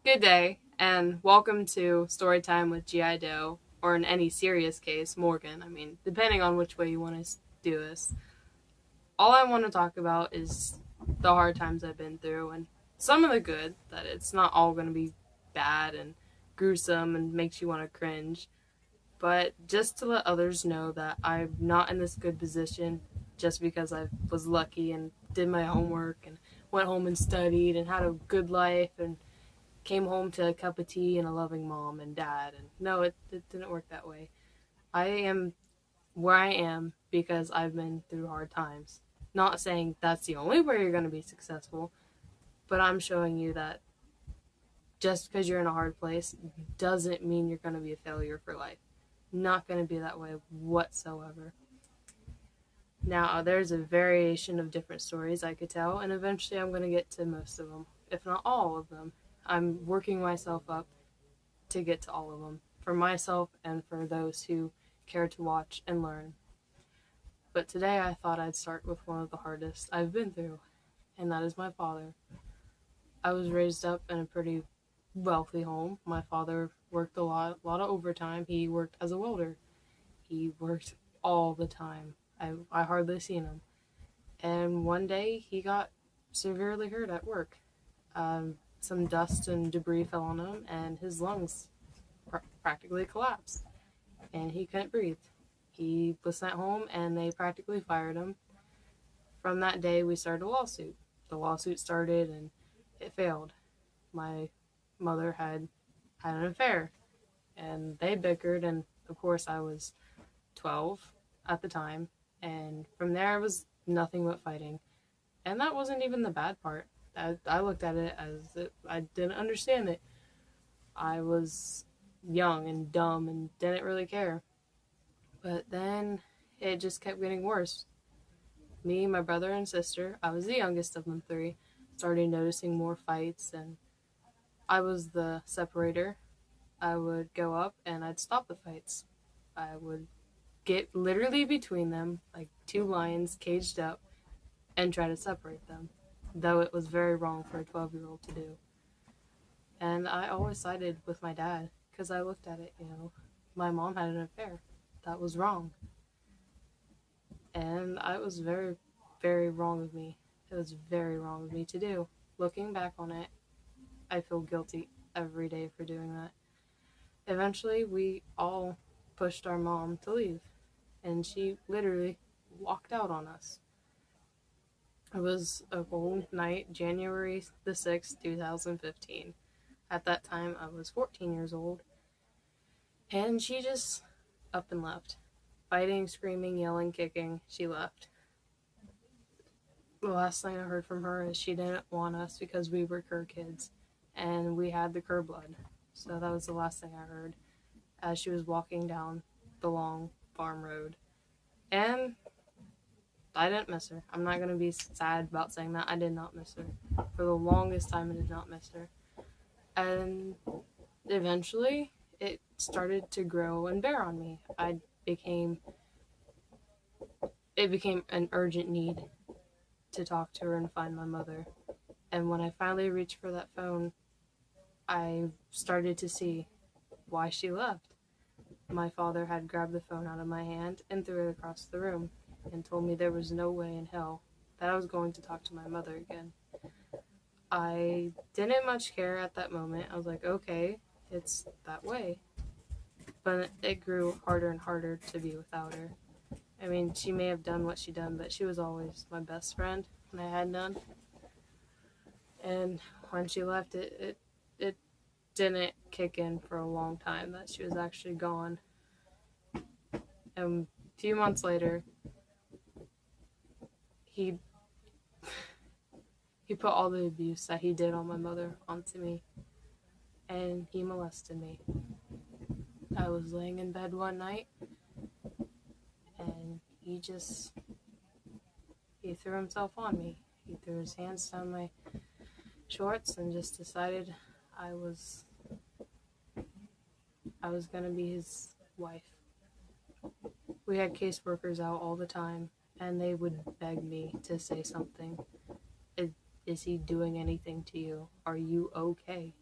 Good day, and welcome to Storytime with G.I. Doe, or in any serious case, Morgan. Depending on which way you want to do this. All I want to talk about is the hard times I've been through, and some of the good, that it's not all going to be bad and gruesome and makes you want to cringe, but just to let others know that I'm not in this good position just because I was lucky and did my homework and went home and studied and had a good life and came home to a cup of tea and a loving mom and dad. And no, it didn't work that way. I am where I am because I've been through hard times. Not saying that's the only way you're going to be successful, but I'm showing you that just because you're in a hard place doesn't mean you're going to be a failure for life. Not going to be that way whatsoever. Now, there's a variation of different stories I could tell, and eventually I'm going to get to most of them, if not all of them. I'm working myself up to get to all of them, for myself and for those who care to watch and learn. But today I thought I'd start with one of the hardest I've been through, and that is my father. I was raised up in a pretty wealthy home. My father worked a lot of overtime. He worked as a welder. He worked all the time. I hardly seen him. And one day he got severely hurt at work. Some dust and debris fell on him, and his lungs practically collapsed, and he couldn't breathe. He was sent home, and they practically fired him. From that day, we started a lawsuit. The lawsuit started, and it failed. My mother had an affair, and they bickered, and of course, I was 12 at the time, and from there, it was nothing but fighting. And that wasn't even the bad part. I looked at it as I didn't understand it. I was young and dumb and didn't really care. But then it just kept getting worse. Me, my brother, and sister, I was the youngest of them three, started noticing more fights, and I was the separator. I would go up and I'd stop the fights. I would get literally between them, like two lions caged up, and try to separate them, though it was very wrong for a 12-year-old to do. And I always sided with my dad because I looked at it. My mom had an affair. That was wrong. And I was very, very wrong of me. It was very wrong of me to do. Looking back on it, I feel guilty every day for doing that. Eventually, we all pushed our mom to leave, and she literally walked out on us. It was a cold night, January the 6th, 2015. At that time, I was 14 years old, and she just up and left. Fighting, screaming, yelling, kicking, she left. The last thing I heard from her is she didn't want us because we were Kerr kids, and we had the Kerr blood. So that was the last thing I heard as she was walking down the long farm road. And I didn't miss her. I'm not going to be sad about saying that. I did not miss her. For the longest time, I did not miss her. And eventually, it started to grow and bear on me. It became an urgent need to talk to her and find my mother. And when I finally reached for that phone, I started to see why she left. My father had grabbed the phone out of my hand and threw it across the room and told me there was no way in hell that I was going to talk to my mother again. I didn't much care at that moment. I was like, okay, it's that way. But it grew harder and harder to be without her. She may have done what she done, but she was always my best friend, and I had none. And when she left, it didn't kick in for a long time that she was actually gone. And a few months later, he he put all the abuse that he did on my mother onto me, and he molested me. I was laying in bed one night, and he threw himself on me. He threw his hands down my shorts and just decided I was gonna be his wife. We had caseworkers out all the time, and they would beg me to say something. Is he doing anything to you? Are you okay?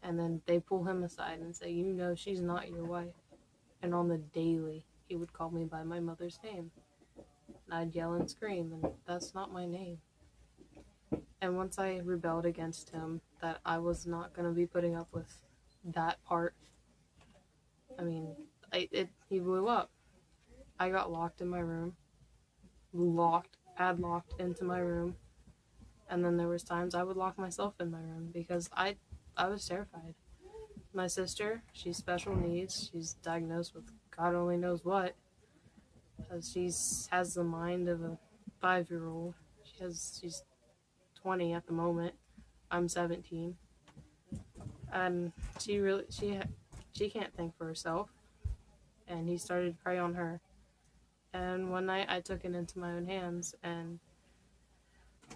And then they pull him aside and say, you know, she's not your wife. And on the daily, he would call me by my mother's name. And I'd yell and scream, and that's not my name. And once I rebelled against him, that I was not going to be putting up with that part, I mean, he blew up. I got locked in my room, locked into my room, and then there was times I would lock myself in my room because I was terrified. My sister, she's special needs. She's diagnosed with God only knows what. She has the mind of a 5-year-old. She's 20 at the moment. I'm 17, and she can't think for herself. And he started to prey on her. And one night I took it into my own hands, and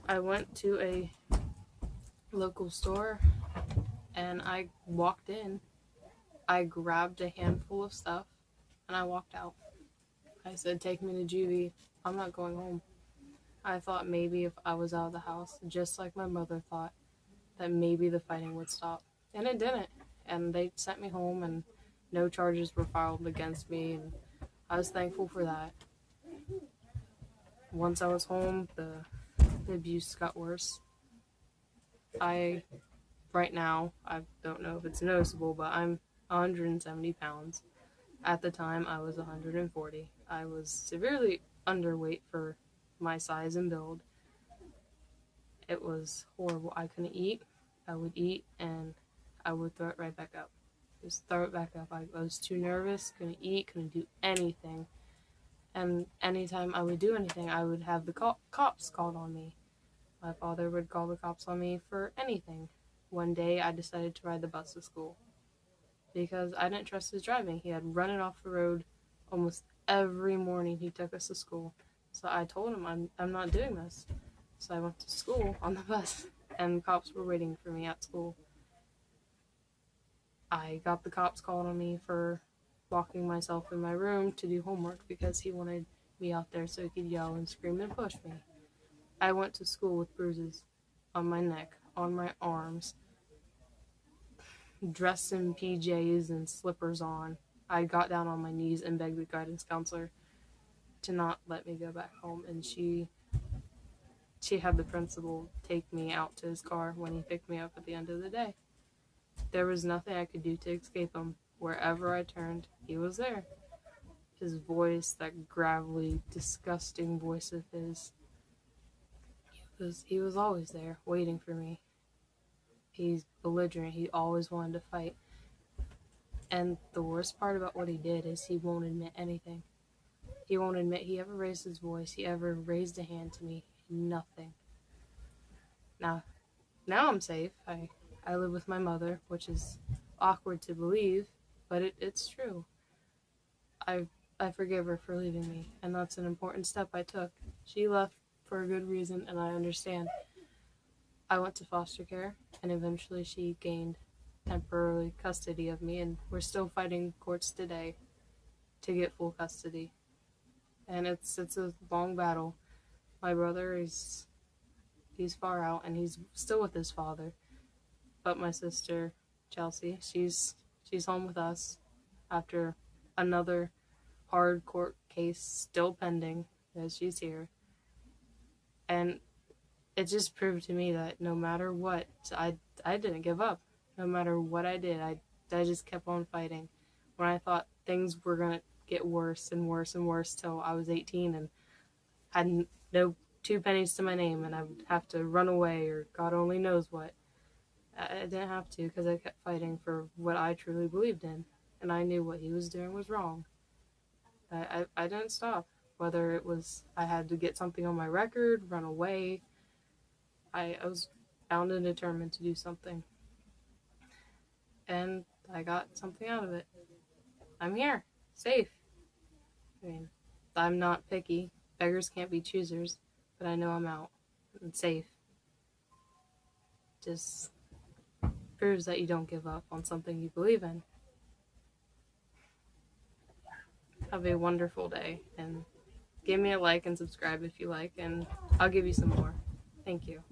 I went to a local store, and I walked in. I grabbed a handful of stuff, and I walked out. I said, take me to juvie. I'm not going home. I thought maybe if I was out of the house, just like my mother thought, that maybe the fighting would stop. And it didn't. And they sent me home, and no charges were filed against me, and I was thankful for that. Once I was home, the abuse got worse. Right now, I don't know if it's noticeable, but I'm 170 pounds. At the time, I was 140. I was severely underweight for my size and build. It was horrible. I couldn't eat. I would eat, and I would throw it right back up. Just throw it back up. I was too nervous, couldn't eat, couldn't do anything. And anytime I would do anything, I would have the cops called on me. My father would call the cops on me for anything. One day, I decided to ride the bus to school because I didn't trust his driving. He had run it off the road almost every morning he took us to school. So I told him, I'm not doing this. So I went to school on the bus, and cops were waiting for me at school. I got the cops called on me for locking myself in my room to do homework because he wanted me out there so he could yell and scream and push me. I went to school with bruises on my neck, on my arms, dressed in PJs and slippers on. I got down on my knees and begged the guidance counselor to not let me go back home, and she had the principal take me out to his car when he picked me up at the end of the day. There was nothing I could do to escape him. Wherever I turned, he was there. His voice, that gravelly, disgusting voice of his, he was always there, waiting for me. He's belligerent. He always wanted to fight. And the worst part about what he did is he won't admit anything. He won't admit he ever raised his voice. He ever raised a hand to me. Nothing. Now I'm safe. I live with my mother, which is awkward to believe, but it's true. I forgive her for leaving me, and that's an important step I took. She left for a good reason, and I understand. I went to foster care, and eventually she gained temporary custody of me, and we're still fighting courts today to get full custody. And it's a long battle. My brother he's far out, and he's still with his father. But my sister, Chelsea, she's home with us after another hard court case still pending, as she's here. And it just proved to me that no matter what, I didn't give up. No matter what I did, I just kept on fighting. When I thought things were going to get worse and worse and worse till I was 18 and had no 2 pennies to my name, and I would have to run away or God only knows what. I didn't have to because I kept fighting for what I truly believed in, and I knew what he was doing was wrong. I didn't stop. Whether it was I had to get something on my record, run away, I was bound and determined to do something. And I got something out of it. I'm here, safe. I mean, I'm not picky. Beggars can't be choosers, but I know I'm out and safe. Just proves that you don't give up on something you believe in. Have a wonderful day, and give me a like and subscribe if you like, and I'll give you some more. Thank you.